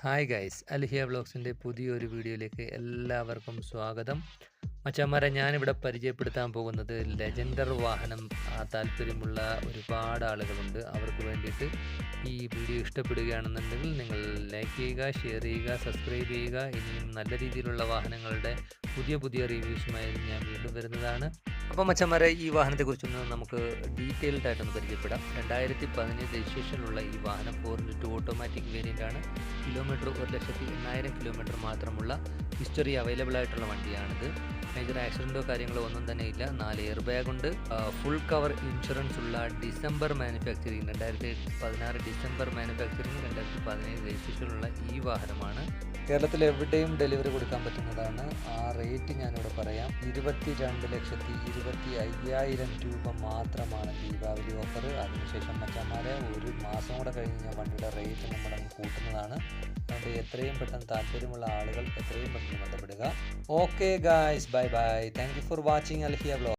Hi guys, അൽഹിയ വ്ളോഗ്സിൻ്റെ പുതിയൊരു വീഡിയോയിലേക്ക് എല്ലാവർക്കും സ്വാഗതം. മച്ചാന്മാരെ, ഞാനിവിടെ പരിചയപ്പെടുത്താൻ പോകുന്നത് ലെജൻഡർ വാഹനം താല്പര്യമുള്ള ഒരുപാട് ആളുകളുണ്ട്. അവർക്ക് വേണ്ടിയിട്ട് ഈ വീഡിയോ ഇഷ്ടപ്പെടുകയാണെന്നുണ്ടെങ്കിൽ നിങ്ങൾ ലൈക്ക് ചെയ്യുക, ഷെയർ ചെയ്യുക, സബ്സ്ക്രൈബ് ചെയ്യുക. ഇനിയും നല്ല രീതിയിലുള്ള വാഹനങ്ങളുടെ പുതിയ റിവ്യൂസുമായി ഞാൻ വീണ്ടും വരുന്നതാണ്. അപ്പോൾ മച്ചാന്മാരെ, ഈ വാഹനത്തെക്കുറിച്ചൊന്ന് നമുക്ക് ഡീറ്റെയിൽഡ് ആയിട്ടൊന്ന് പരിചയപ്പെടാം. 2015 രജിസ്ട്രേഷനിലുള്ള ഈ വാഹനം 4x2 ഓട്ടോമാറ്റിക് വേരിയൻ്റ് ആണ്. കിലോമീറ്റർ 1,80,000 കിലോമീറ്റർ മാത്രമുള്ള ഹിസ്റ്ററി അവൈലബിൾ ആയിട്ടുള്ള വണ്ടിയാണിത്. മേജർ ആക്സിഡൻറ്റോ കാര്യങ്ങളോ ഒന്നും തന്നെ ഇല്ല. 4 എയർ ബാഗ് ഉണ്ട്. ഫുൾ കവർ ഇൻഷുറൻസ് ഉള്ള ഡിസംബർ മാനുഫാക്ചറിങ്, 2016 ഡിസംബർ മാനുഫാക്ചറിങ്, 2017 രജിസ്ട്രേഷനുള്ള ഈ വാഹനമാണ്. കേരളത്തിൽ എവിടെയും ഡെലിവറി കൊടുക്കാൻ പറ്റുന്നതാണ്. ആ റേറ്റ് ഞാനിവിടെ പറയാം. 22,25,000 രൂപ മാത്രമാണ് ദീപാവലി ഓഫർ. അതിനുശേഷം മച്ചാന്മാരെ, ഒരു മാസം കൂടെ കഴിഞ്ഞ് വണ്ടിയുടെ റേറ്റ് നമ്മളങ്ങ് കൂട്ടുന്നതാണ്. അതുകൊണ്ട് എത്രയും പെട്ടെന്ന് താല്പര്യമുള്ള ആളുകൾ എത്രയും പെട്ടെന്ന് ബന്ധപ്പെടുക. Okay guys, bye bye. Thank you for watching Alhiya vlog.